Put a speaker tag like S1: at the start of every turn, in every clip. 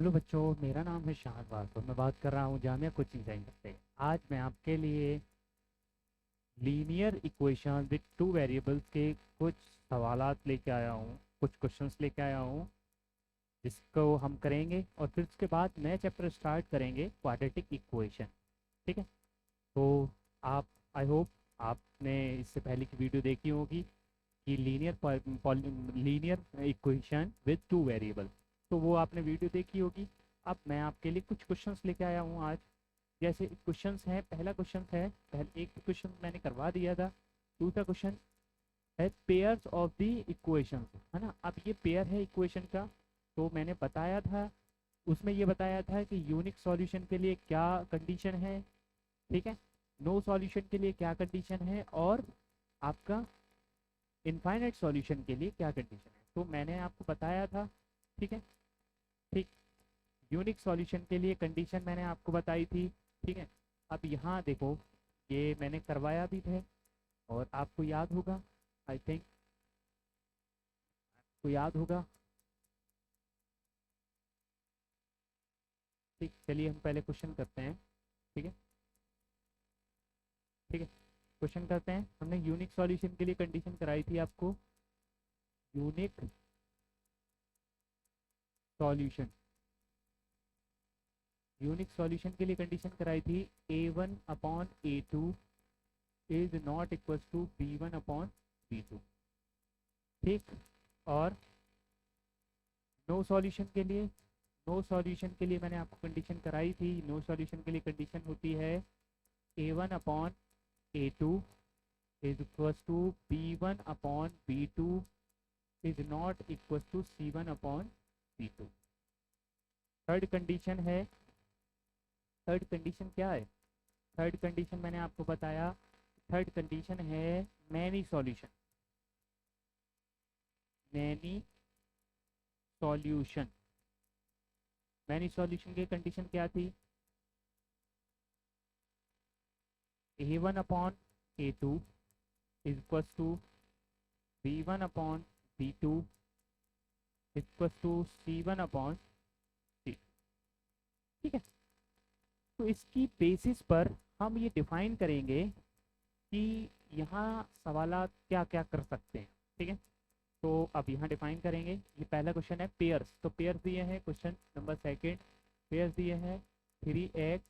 S1: Hello बच्चों, मेरा नाम है शाहद वासव। मैं बात कर रहा हूँ जामिया कोचिंग सेंटर से। आज मैं आपके लिए linear equation with two variables के कुछ सवालात लेके आया हूँ, कुछ क्वेश्चंस लेके आया हूँ, जिसको हम करेंगे और फिर उसके बाद नया चैप्टर स्टार्ट करेंगे, क्वाड्रेटिक इक्वेशन। ठीक है। तो आप, आई होप आपने इससे पहले की वीडियो देखी होगी कि linear equation with two variable, तो वो आपने वीडियो देखी होगी। अब मैं आपके लिए कुछ क्वेश्चंस लेके आया हूँ आज। जैसे क्वेश्चंस हैं, पहला क्वेश्चन है, पहले एक क्वेश्चन मैंने करवा दिया था। दूसरा क्वेश्चन है पेयर्स ऑफ द इक्वेशन, है ना। अब ये पेयर है इक्वेशन का, तो मैंने बताया था, उसमें ये बताया था कि यूनिक सॉल्यूशन के लिए क्या कंडीशन है, ठीक है, नो सॉल्यूशन के लिए क्या कंडीशन है, और आपका इनफाइनाइट सॉल्यूशन के लिए क्या कंडीशन है। तो मैंने आपको बताया था, ठीक है। ठीक, यूनिक सॉल्यूशन के लिए कंडीशन मैंने आपको बताई थी, ठीक है। अब यहाँ देखो, ये मैंने करवाया भी था और आपको याद होगा, आई थिंक आपको याद होगा। ठीक, चलिए हम पहले क्वेश्चन करते हैं। ठीक है, ठीक है, क्वेश्चन करते हैं। हमने यूनिक सॉल्यूशन के लिए कंडीशन कराई थी आपको, यूनिक सॉल्यूशन, यूनिक सॉल्यूशन के लिए कंडीशन कराई थी A1/A2 is not equal to B1/B2। ठीक, और नो सॉल्यूशन के लिए, नो सॉल्यूशन के लिए मैंने आपको कंडीशन कराई थी। नो सॉल्यूशन के लिए कंडीशन होती है A1/A2 is equal to B1/B2 is not equal to C1/C2। Third condition है, थर्ड कंडीशन क्या है, थर्ड कंडीशन मैंने आपको बताया, थर्ड कंडीशन है many solution, many solution. Many solution की कंडीशन क्या थी, A1/A2 is equal to B1/B2 equal to C1/C2। ठीक है। तो इसकी बेसिस पर हम ये डिफाइन करेंगे कि यहाँ सवालात क्या क्या कर सकते हैं। ठीक है, तो अब यहाँ डिफाइन करेंगे। ये पहला क्वेश्चन है पेयर्स, तो पेयर्स दिए हैं, क्वेश्चन नंबर सेकंड, पेयर्स दिए हैं 3x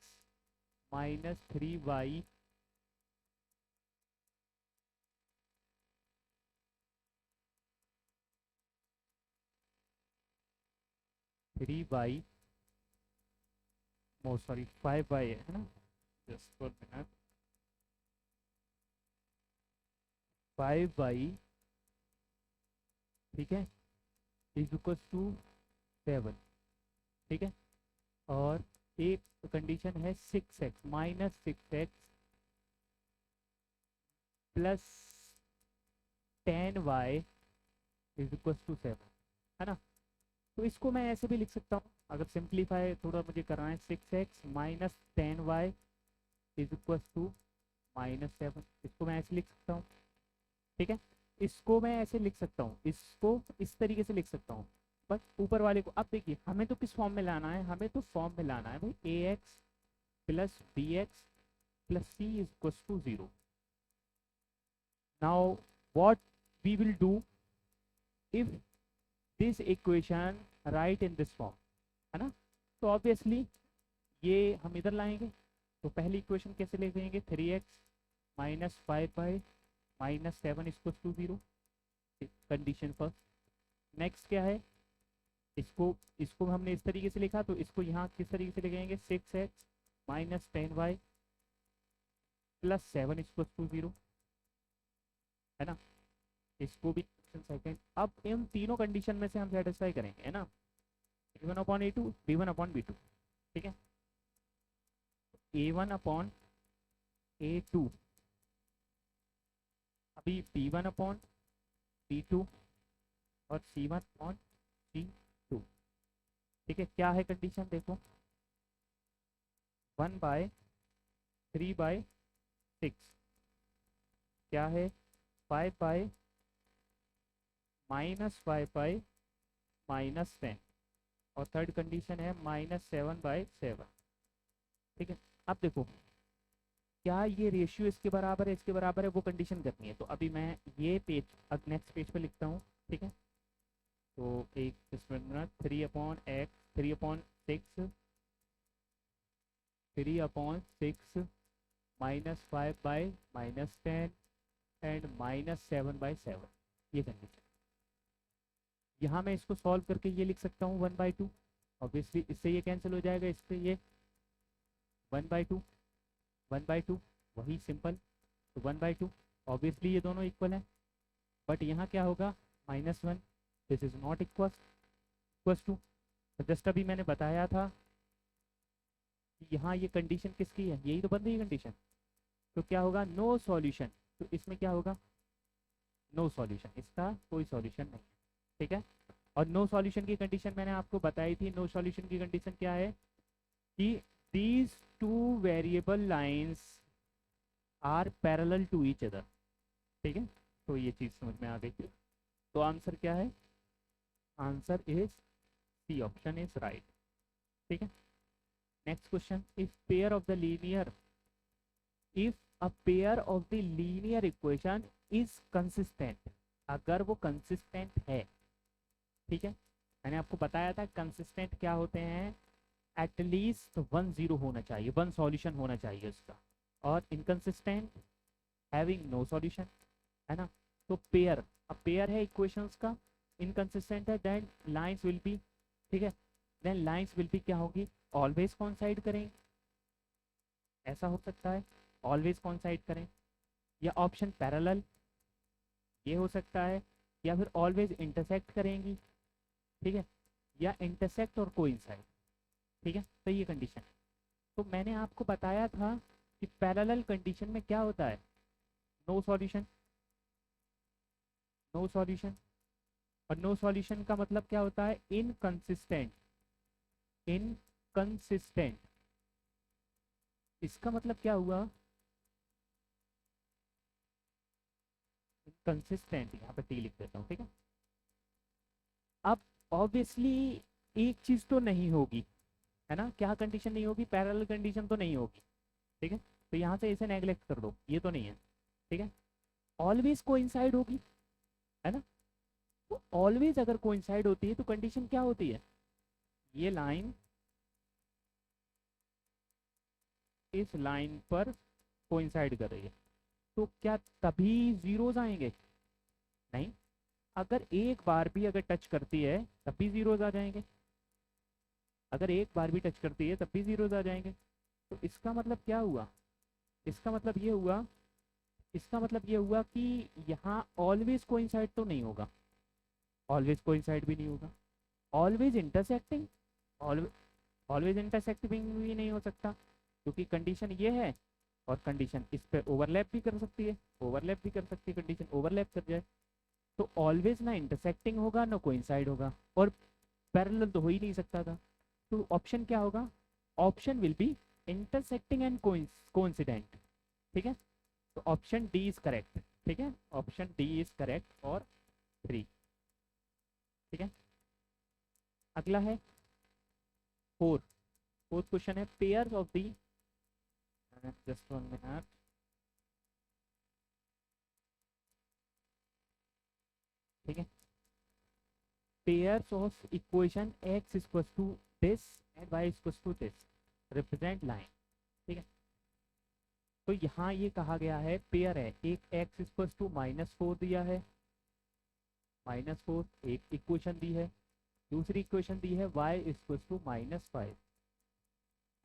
S1: माइनस 3y 3y, ओ सॉरी 5y है ना, जस्ट फॉर मिनट, 5y, ठीक है, इज इक्वल टू 7। ठीक है, और एक कंडीशन है 6x minus 6x plus 10y is equal to 7, है ना। तो इसको मैं ऐसे भी लिख सकता हूँ, अगर सिंप्लीफाई थोड़ा मुझे करना है, 6x minus 10y is equal to -7, इसको मैं ऐसे लिख सकता हूँ। ठीक है, इसको मैं ऐसे लिख सकता हूँ, इसको इस तरीके से लिख सकता हूँ। बट ऊपर वाले को अब देखिए, हमें तो किस फॉर्म में लाना है, हमें तो फॉर्म में लाना है भाई, ax plus bx plus c is equal to 0। Now what we will do if this equation write in this form, है ना। तो ऑब्वियसली ये हम इधर लाएंगे, तो पहली इक्वेशन कैसे ले जाएंगे, 3x minus 5y minus 7 equal to 0, condition first. Next क्या है, इसको इसको हमने इस तरीके से लिखा, तो इसको यहाँ किस तरीके से लिखेंगे, 6x minus 10y plus 7 equal to 0, है ना। इसको भी सेकेंड। अब इन तीनों कंडीशन में से हम सेटिस्फाई करेंगे, है ना, A1/A2 B1/B2। ठीक है, A1/A2 अभी B1/B2 और C1/C2। ठीक है, क्या है कंडीशन देखो, 1/3/6 क्या है, 5 माइनस 5 माइनस 10, और थर्ड कंडीशन है -7/7। ठीक है। अब देखो क्या ये रेशियो इसके बराबर है, इसके बराबर है, वो कंडीशन करनी है। तो अभी मैं ये पेज अब नेक्स्ट पेज पे लिखता हूँ। ठीक है। तो एक मिनट, 3/x 3/6 3/6 -5/-10 एंड -7/7, ये कंडीशन। यहाँ मैं इसको सॉल्व करके ये लिख सकता हूँ 1/2। ऑब्वियसली इससे ये कैंसिल हो जाएगा, इससे ये 1/2 1/2, वही सिंपल। तो 1/2, ऑब्वियसली ये दोनों इक्वल है। बट यहाँ क्या होगा, -1, this is not equals to. Just अभी मैंने बताया था कि यहाँ ये कंडीशन किसकी है, यही तो बन रही है कंडीशन। तो क्या होगा, नो सॉल्यूशन। तो इसमें क्या होगा, नो सॉल्यूशन, इसका कोई सॉल्यूशन नहीं है। ठीक है। और नो सॉल्यूशन की कंडीशन मैंने आपको बताई थी। नो सॉल्यूशन की कंडीशन क्या है कि these two variable lines are parallel to each other. ठीक है। तो ये चीज़ समझ में आ गई। तो आंसर क्या है, answer is C, option is right. ठीक है। Next question, if a pair of the linear equation is consistent, अगर वो कंसिस्टेंट है। ठीक है। मैंने आपको बताया था कंसिस्टेंट क्या होते हैं, एटलीस्ट 1 0 होना चाहिए, 1 सॉल्यूशन होना चाहिए उसका। और इनकंसिस्टेंट हैविंग नो सॉल्यूशन, है ना। तो पेयर, अब पेयर है इक्वेशंस का, इनकंसिस्टेंट है, देन लाइंस विल बी, ठीक है, देन लाइंस विल बी क्या होगी, ऑलवेज कॉन्साइड करें, ऐसा हो सकता है, ऑलवेज कॉन्साइड करें, या ऑप्शन पैरेलल, ये हो सकता है, या फिर ऑलवेज इंटरसेक्ट करेंगी। ठीक है। या इंटरसेक्ट और कोइंसाइड। ठीक है। तो ये कंडीशन। तो मैंने आपको बताया था कि पैरेलल कंडीशन में क्या होता है, नो सॉल्यूशन, नो सॉल्यूशन। और नो सॉल्यूशन का मतलब क्या होता है, इनकंसिस्टेंट, इनकंसिस्टेंट। इसका मतलब क्या हुआ, कंसिस्टेंट, यहाँ पे टी लिख देता हूँ। ठीक है। अब ऑब्वियसली एक चीज तो नहीं होगी, है ना, क्या कंडीशन नहीं होगी, पैरेलल कंडीशन तो नहीं होगी। ठीक है। तो यहाँ से इसे नेग्लेक्ट कर दो, ये तो नहीं है। ठीक है। ऑलवेज कोइंसाइड होगी, है ना। तो ऑलवेज अगर कोइंसाइड होती है तो कंडीशन क्या होती है, ये लाइन इस लाइन पर कोइंसाइड कर रही है, तो क्या तभी जीरोज आएंगे, नहीं। अगर एक बार भी अगर टच करती है तब भी जीरोज आ जाएंगे, अगर एक बार भी टच करती है तब भी जीरोज आ जाएंगे। तो इसका मतलब क्या हुआ, इसका मतलब ये हुआ, इसका मतलब ये हुआ कि यहाँ ऑलवेज कोइंसाइड तो नहीं होगा, ऑलवेज कोइंसाइड भी नहीं होगा, ऑलवेज इंटरसेक्टिंग, ऑलवेज इंटरसेक्टिंग भी नहीं हो सकता, क्योंकि कंडीशन ये है और कंडीशन इस पे ओवरलैप भी कर सकती है, ओवरलैप भी कर सकती है, कंडीशन ओवरलैप कर जाए। तो ऑलवेज ना इंटरसेक्टिंग होगा ना कोइंसाइड होगा, और पैरेलल तो हो ही नहीं सकता था। तो ऑप्शन क्या होगा, option will be intersecting and coincident. ठीक है। तो ऑप्शन डी इज करेक्ट। ठीक है। ऑप्शन डी इज करेक्ट और 3। ठीक है। अगला है फोर्थ क्वेश्चन है, pairs of the, just 1 minute, ठीक है, pairs of equation x equal to this and y equal to this represent line. ठीक है। तो यहाँ ये कहा गया है पेयर है, एक x इक्वल टू -4 दिया है, -4 एक इक्वेशन दी है, दूसरी इक्वेशन दी है y इक्वल टू -5।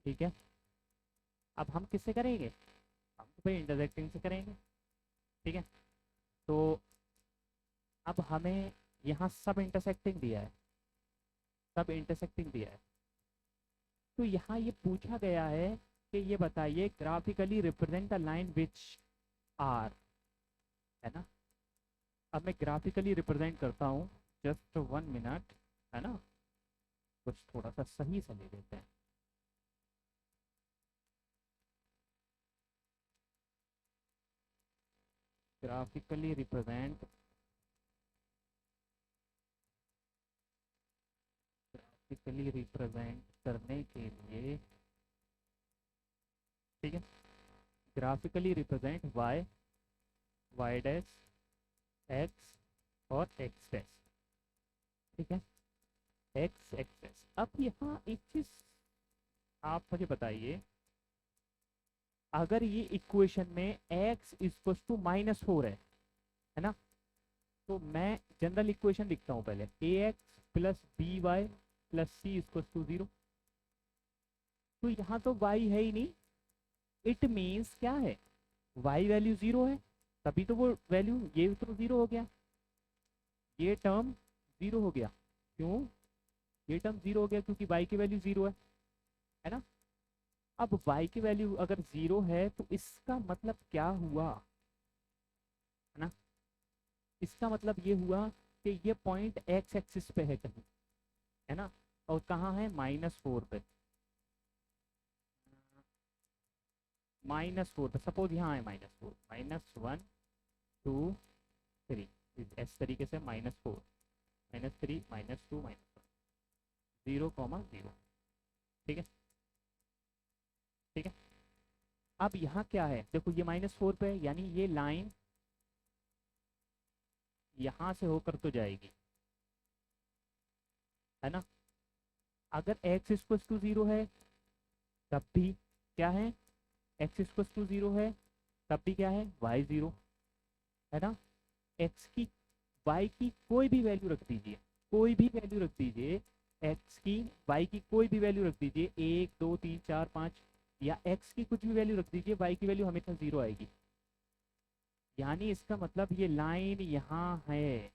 S1: ठीक है। अब हम किससे करेंगे, हम तो भाई इंटरसेक्टिंग से करेंगे। ठीक है। तो अब हमें यहाँ सब इंटरसेक्टिंग दिया है, सब इंटरसेक्टिंग दिया है। तो यहाँ ये पूछा गया है कि ये बताइए graphically represent the line which are, है ना। अब मैं ग्राफिकली रिप्रेजेंट करता हूँ, जस्ट 1 मिनट, है ना, कुछ थोड़ा सा सही से ले लेते हैं। ग्राफिकली रिप्रेजेंट ग्राफिकली रिप्रेजेंट करने के लिए, ठीक है, graphically represent Y, Y dash, X और एक्स डैश, ठीक है, एक्स एक्स डैश। अब यहाँ एक चीज आप मुझे बताइए, अगर ये इक्वेशन में x इक्वल टू -4 है ना, तो मैं जनरल इक्वेशन लिखता हूँ पहले, ax plus B Y plus C equal to 0। तो यहाँ तो y है ही नहीं, इट मीन्स क्या है, y वैल्यू 0 है, तभी तो वो वैल्यू, ये तो 0 हो गया, ये टर्म 0 हो गया। क्यों ये टर्म 0 हो गया? क्योंकि y की वैल्यू 0 है ना। अब y की वैल्यू अगर 0 है तो इसका मतलब क्या हुआ, है ना, इसका मतलब ये हुआ कि ये पॉइंट x एक्सिस पे है कहीं, है ना, और कहाँ है, -4 पे, -4 पे, सपोज यहाँ है -4, -1 2 3, इस तरीके से -4 -3 -2 -1 0,0, ठीक है, ठीक है। अब यहाँ क्या है, देखो ये -4 पे है, यानी ये लाइन यहाँ से होकर तो जाएगी, है ना। अगर x इक्वल टू 0 है तब भी क्या है, x इक्वल टू 0 है तब भी क्या है, y 0, है ना। x की, y की कोई भी वैल्यू रख दीजिए, कोई भी वैल्यू रख दीजिए, x की, y की कोई भी वैल्यू रख दीजिए, 1 2 3 4 5, या x की कुछ भी वैल्यू रख दीजिए, y की वैल्यू हमेशा 0 आएगी। यानी इसका मतलब ये लाइन यहाँ है,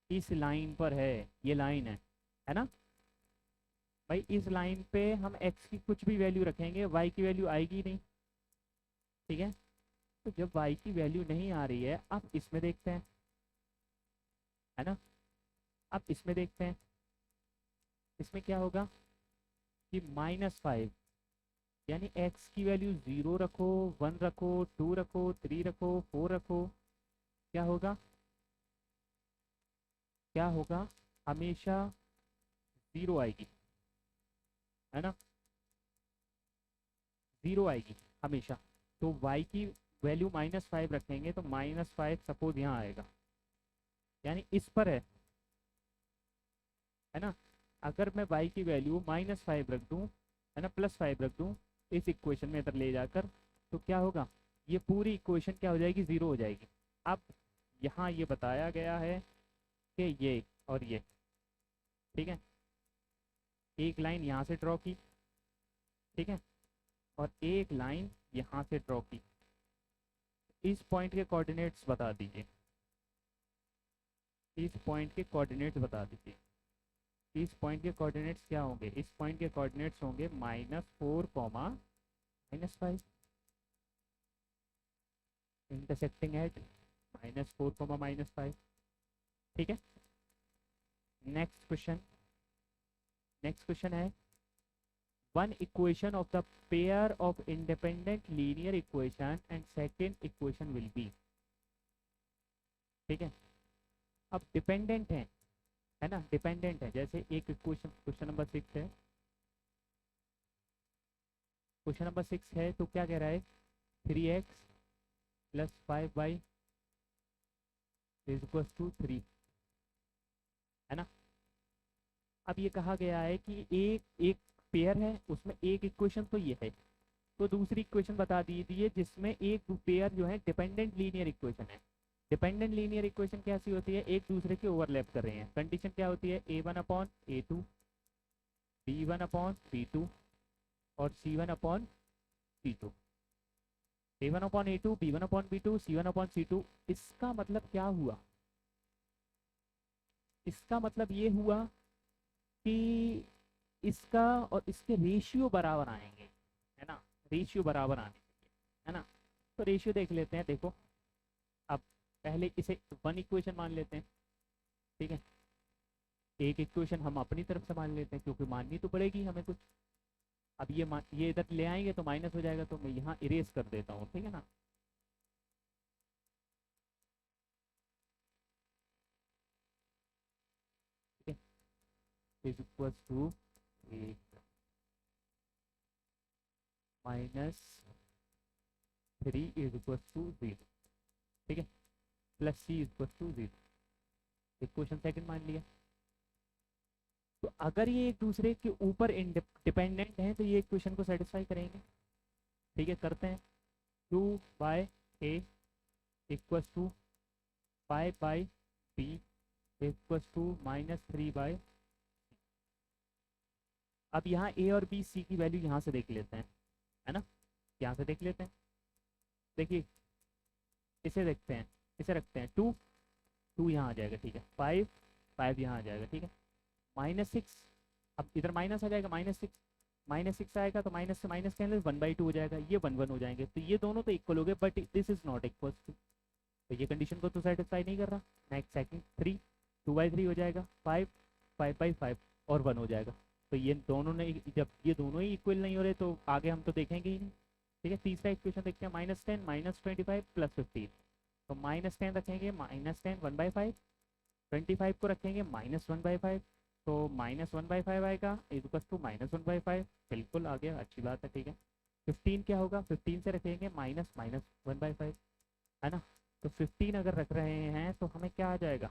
S1: इस लाइन पर है, ये लाइन है ना भाई। इस लाइन पे हम x की कुछ भी वैल्यू रखेंगे, y की वैल्यू आएगी नहीं, ठीक है। तो जब y की वैल्यू नहीं आ रही है, अब इसमें देखते हैं, है ना, अब इसमें देखते हैं, इसमें क्या होगा कि -5, यानी x की वैल्यू 0 रखो, 1 रखो, 2 रखो, 3 रखो, 4 रखो, क्या होगा, क्या होगा, हमेशा 0 आएगी, है ना, 0 आएगी हमेशा। तो y की वैल्यू -5 रखेंगे तो -5 सपोज यहाँ आएगा, यानी इस पर है ना। अगर मैं y की वैल्यू -5 रख दूँ, है ना, +5 रख दूँ इस इक्वेशन में इधर ले जाकर, तो क्या होगा, ये पूरी इक्वेशन क्या हो जाएगी, 0 हो जाएगी। अब यहाँ ये बताया गया है कि ये और ये, ठीक है, एक लाइन यहाँ से ड्रॉ की, ठीक है, और एक लाइन यहाँ से ड्रॉ की, इस पॉइंट के कोऑर्डिनेट्स बता दीजिए, इस पॉइंट के कोऑर्डिनेट्स बता दीजिए। इस पॉइंट के कोऑर्डिनेट्स क्या होंगे, इस पॉइंट के कोऑर्डिनेट्स होंगे -4, -5, इंटरसेक्टिंग एट -4, -5, ठीक है। नेक्स्ट क्वेश्चन, नेक्स्ट क्वेश्चन है, one equation of the pair of independent linear equation and second equation will be, ठीक है। अब डिपेंडेंट है ना, डिपेंडेंट है, जैसे एक इक्वेशन, क्वेश्चन नंबर 6 है, क्वेश्चन नंबर 6 है, तो क्या कह रहा है, 3x + 5y = 3, है ना। अब ये कहा गया है कि एक एक पेयर है, उसमें एक इक्वेशन तो ये है, तो दूसरी इक्वेशन बता दीजिए जिसमें एक पेयर जो है डिपेंडेंट लीनियर इक्वेशन है। डिपेंडेंट लीनियर इक्वेशन कैसी होती है, एक दूसरे के ओवरलैप कर रहे हैं। कंडीशन क्या होती है, a1/a2, b1/b2 और c1/c2, a1/a2, b1/b2, c1/c2। इसका मतलब क्या हुआ, इसका मतलब ये हुआ कि इसका और इसके रेशियो बराबर आएंगे, है ना, रेशियो बराबर आने चाहिए, है ना। तो रेशियो देख लेते हैं, देखो, अब पहले इसे वन इक्वेशन मान लेते हैं, ठीक है, एक इक्वेशन हम अपनी तरफ से मान लेते हैं क्योंकि माननी तो पड़ेगी हमें कुछ। अब ये इधर ले आएंगे तो माइनस हो जाएगा, तो मैं यहाँ इरेज कर देता हूँ, ठीक है ना। ठीक है, is equal to 8 minus 3 is equal to 0, ठीक है, plus C is equal to 0। Equation second मान लिया। तो अगर ये एक दूसरे के ऊपर डिपेंडेंट हैं तो ये इक्वेशन को सेटिस्फाई करेंगे, ठीक है, करते हैं। 2/a equals to 5/b equals to -3/। अब यहाँ a और b c की वैल्यू यहाँ से देख लेते हैं, है ना, यहाँ से देख लेते हैं। देखिए इसे देखते हैं, इसे रखते हैं 2 यहाँ आ जाएगा, ठीक है, 5 यहाँ आ जाएगा, ठीक है, -6। अब इधर माइनस आ जाएगा, -6 आएगा तो माइनस से माइनस कैंसिल 1/2 हो जाएगा, ये 1 हो जाएंगे, तो ये दोनों तो इक्वल हो गए, but this is not equal to, तो ये कंडीशन को तो सेटिस्फाई नहीं कर रहा। नेक्स्ट सेकंड 3, 2/3 हो जाएगा, 5/5 और 1 हो जाएगा। तो ये दोनों ने, जब ये दोनों ही इक्वल नहीं हो रहे तो आगे हम तो देखेंगे ही नहीं, ठीक है। तीसरा इक्वेशन देखते हैं, -10 -25 +15। तो -10 रखेंगे, -10 1/5, 25 को रखेंगे -1/5, तो -1/5 आएगा इक्वल टू -1/5, बिल्कुल आ गया, अच्छी बात है, ठीक है। 15 क्या होगा, 15 से रखेंगे -1/5, है ना। तो 15 अगर रख रहे हैं तो हमें क्या आ जाएगा,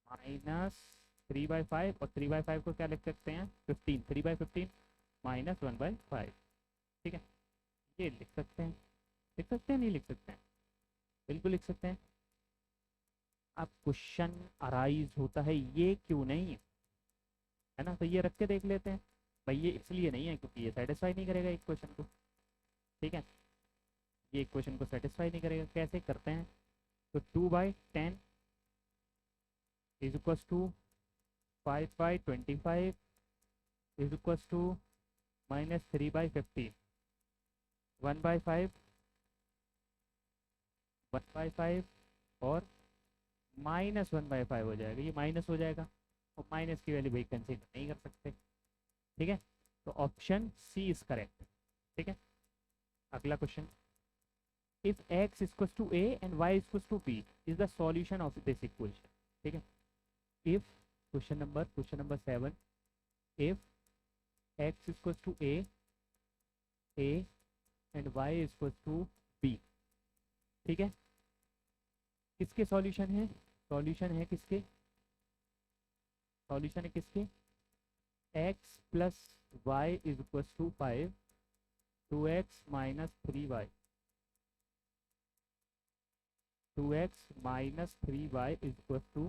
S1: -3/5, और 3/5 को क्या लिख सकते हैं, 15, 3/15 -1/5, ठीक है। ये लिख सकते हैं, लिख सकते हैं, नहीं लिख सकते हैं, बिल्कुल लिख सकते हैं। अब क्वेश्चन अराइज होता है ये क्यों नहीं, है ना, तो ये रख के देख लेते हैं। भाई ये इसलिए नहीं है क्योंकि ये सेटिस्फाई नहीं करेगा इक्वेशन को, ठीक है, ये इक्वेशन को सेटिस्फाई नहीं करेगा। कैसे करते हैं, तो 2/10 is equal to 5/25 is equal to -3/15, 1/5 1/5 और -1/5 हो जाएगा, ये माइनस हो जाएगा, और माइनस की वैल्यू भाई कंसीडर नहीं कर सकते, ठीक है। तो ऑप्शन सी इज करेक्ट, ठीक है। अगला question, if x equals to a and y equals to b is the solution of this equation, ठीक है। If question number 7, if x equals to a and y equals to b, ठीक है, किसके solution है, solution है किसके, solution है किसके, x plus Y is equals to 5, 2x minus 3y, 2x minus 3y is equal to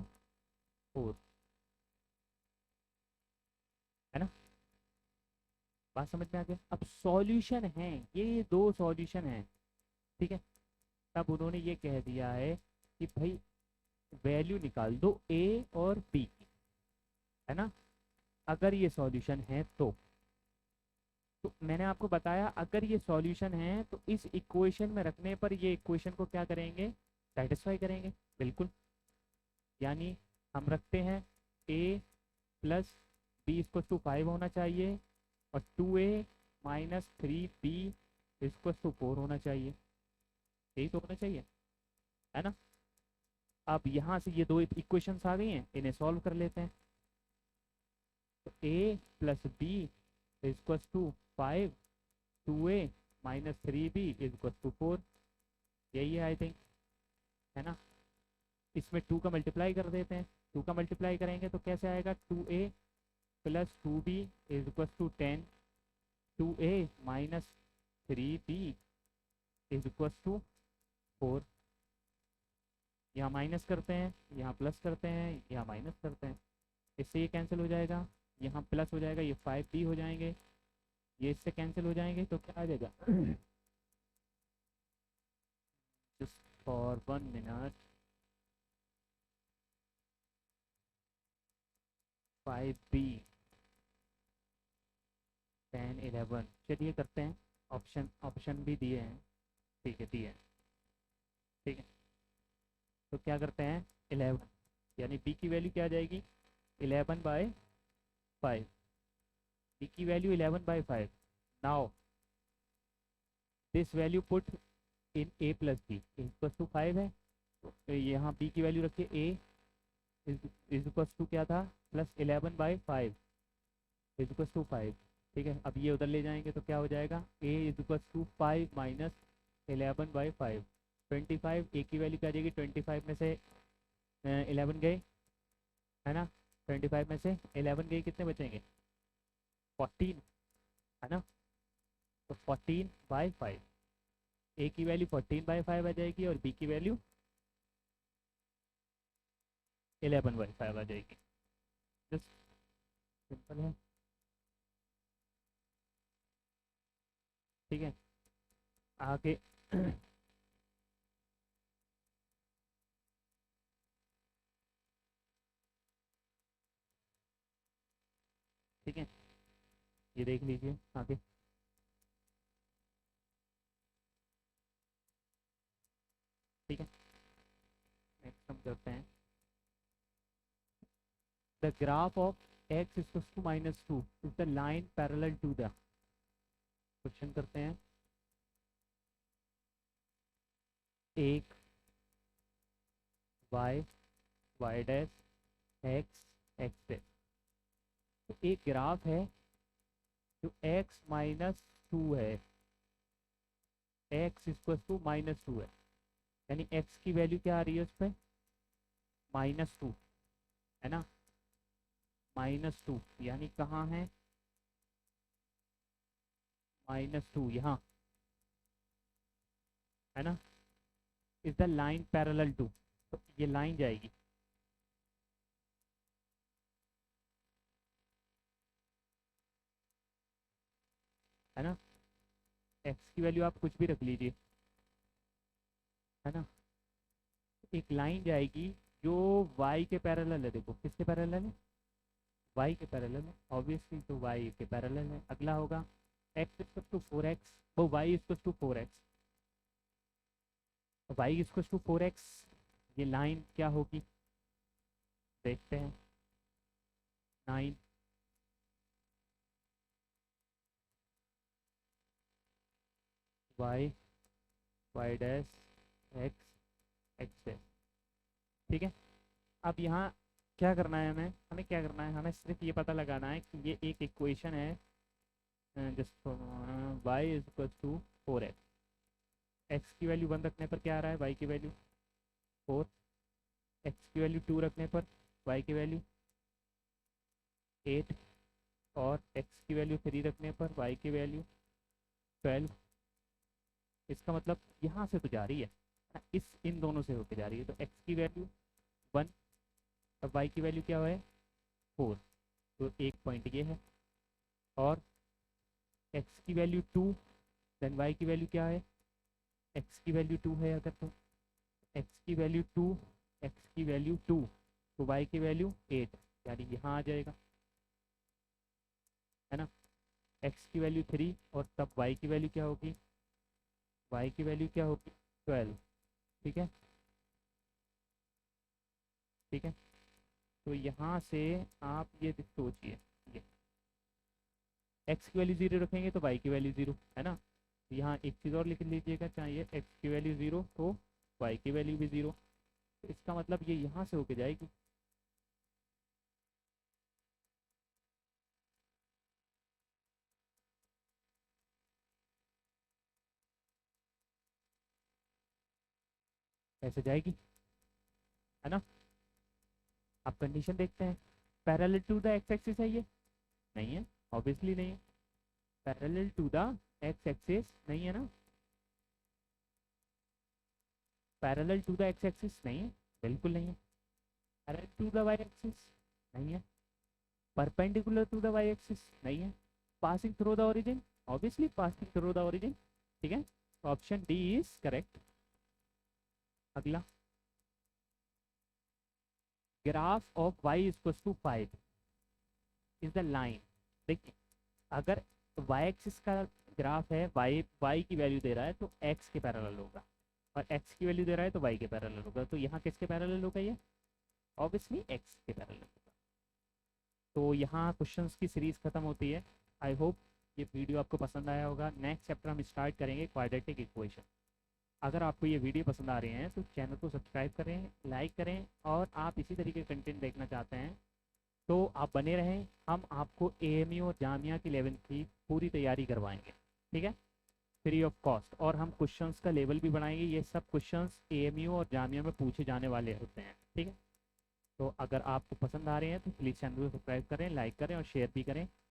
S1: 4, है ना, बात समझ में आ गया। अब सॉल्यूशन है, ये दो सॉल्यूशन है, ठीक है। तब उन्होंने ये कह दिया है कि भाई वैल्यू निकाल दो a और b की, है ना, अगर ये सॉल्यूशन है तो मैंने आपको बताया अगर ये सॉल्यूशन है तो इस इक्वेशन में रखने पर ये इक्वेशन को क्या करेंगे, सेटिस्फाई करेंगे, बिल्कुल। यानी हम रखते हैं a plus B equal to 5 होना चाहिए और 2a minus 3b equal to 4 होना चाहिए, यही तो होना चाहिए, है ना। अब यहाँ से ये दो इक्वेशंस आ गई हैं, इन्हें सॉल्व कर लेते हैं। तो a plus B equal to 5, 2a minus 3b equal to 4, यही है आई थिंक, है ना। इसमें 2 का मल्टीप्लाई कर देते हैं, 2 का मल्टीप्लाई करेंगे तो कैसे आएगा, 2a plus 2b is equal to 10, 2a minus 3b is equal to 4। यहाँ माइनस करते हैं, यहाँ प्लस करते हैं, यहाँ माइनस करते हैं, इससे ये कैंसिल हो जाएगा, यहाँ प्लस हो जाएगा, ये 5b हो जाएंगे, ये इससे कैंसिल हो जाएंगे, तो क्या आ जाएगा, जस्ट फॉर 1 मिनट, 5b 10 11, चलिए करते हैं, ऑप्शन भी दिए हैं, ठीक है, दिए हैं, ठीक है। तो क्या करते हैं 11, यानी b की वैल्यू क्या आ जाएगी 11/5, b की value 11/5। Now this value put in a plus B equal to 5 है, तो यहाँ b की वैल्यू रखिए a इज इक्वल्स टू क्या था, +11/5 इज इक्वल्स टू 5। ठीक है, अब ये उधर ले जाएंगे तो क्या हो जाएगा, a is equals to 5 minus 11/5। 25 a की वैल्यू क्या आ जाएगी, 25 में से 11 गए, है ना, 25 में से 11 गए, कितने बचेंगे, 14, है ना। तो 14/5, a की वैल्यू 14/5 आ जाएगी और b की वैल्यू 11/5 आ जाएगी। जस्ट सिंपल है। ठीक है, आगे ठीक है, ये देख लीजिए आगे। ठीक है, नेक्स्ट हम करते हैं, the graph of x equals to -2 is the line parallel to the, question करते हैं, एक y y dash x x dash, तो एक ग्राफ है जो x-2 है, x इक्वल्स टू -2 है, यानी x की वैल्यू क्या आ रही है उस पर, -2, है ना, -2, यानी कहाँ है, -2 यहाँ, है ना, is the line parallel to, तो ये लाइन जाएगी, है ना, x की वैल्यू आप कुछ भी रख लीजिए, है ना, एक लाइन जाएगी जो y के पैरेलल है, देखो किसके पैरेलल है, y के पैरेलल है, ऑब्वियसली तो y के पैरेलल है। अगला होगा x इक्वल टू 4x, वो y equal to 4x, y equal to 4x, ये लाइन क्या होगी, देखते हैं, 9 y y dash x x dash. ठीक है, अब यहाँ क्या करना है, हमें हमें क्या करना है, हमें सिर्फ ये पता लगाना है कि ये एक इक्वेशन है, जिसको y is equal to 4x, x की वैल्यू 1 रखने पर क्या आ रहा है, y की वैल्यू 4, x की वैल्यू 2 रखने पर y की वैल्यू 8, और x की वैल्यू 3 रखने पर y की वैल्यू 12। इसका मतलब यहाँ से तो जा रही है, इस इन दोनों से होके जा रही है, तो x की वैल्यू 1, अब y की वैल्यू क्या है, 4, तो एक पॉइंट ये है, और x की वैल्यू 2, देन y की वैल्यू क्या है, x की वैल्यू 2 है, अगर तो x की वैल्यू 2, x की वैल्यू 2, तो y की वैल्यू 8, यानी यहाँ आ जाएगा, है ना, x की वैल्यू 3, और तब y की वैल्यू क्या होगी, y की वैल्यू क्या होगी, 12। ठीक है, ठीक है, तो यहाँ से आप ये सोचिए, ये x की वैल्यू 0 रखेंगे तो y की वैल्यू 0, है ना, यहाँ एक चीज़ और लिख लीजिएगा, चाहिए x की वैल्यू 0 तो y की वैल्यू भी 0, तो इसका मतलब ये यहाँ से होके जाएगी, ऐसे जाएगी, है ना। आप कंडीशन देखते हैं, parallel to the X axis है ये, नहीं है, ऑब्वियसली नहीं है, parallel to the X axis नहीं है ना, parallel to the X axis नहीं है, बिल्कुल नहीं है, parallel to the Y axis नहीं है, perpendicular to the Y axis नहीं है, passing through the origin, obviously passing through the origin. ठीक है, ऑप्शन डी इज करेक्ट। अगला, graph of y equal to 5 is the line, देखिए अगर y axis का ग्राफ है, y की वैल्यू दे रहा है तो x के पैरेलल होगा, और x की वैल्यू दे रहा है तो y के पैरेलल होगा, तो यहाँ किसके पैरेलल होगा, ये ऑब्वियसली x के पैरेलल होगा। तो यहाँ क्वेश्चंस की सीरीज खत्म होती है। आई होप ये वीडियो आपको पसंद आया होगा। नेक्स्ट चैप्टर हम स्टार्ट करेंगे क्वाड्रेटिक इक्वेशन। अगर आपको ये वीडियो पसंद आ रहे हैं तो चैनल को सब्सक्राइब करें, लाइक करें, और आप इसी तरीके के कंटेंट देखना चाहते हैं तो आप बने रहें। हम आपको एएमयू और जामिया की लेवल की पूरी तैयारी करवाएंगे, ठीक है, फ्री ऑफ कॉस्ट। और हम क्वेश्चंस का लेवल भी बढ़ाएंगे। ये सब क्वेश्चंस एएमयू और जामिया में पूछे जाने वाले होते हैं, ठीक है। तो अगर आपको पसंद आ रहे हैं तो प्लीज़ चैनल को सब्सक्राइब करें, लाइक करें और शेयर भी करें।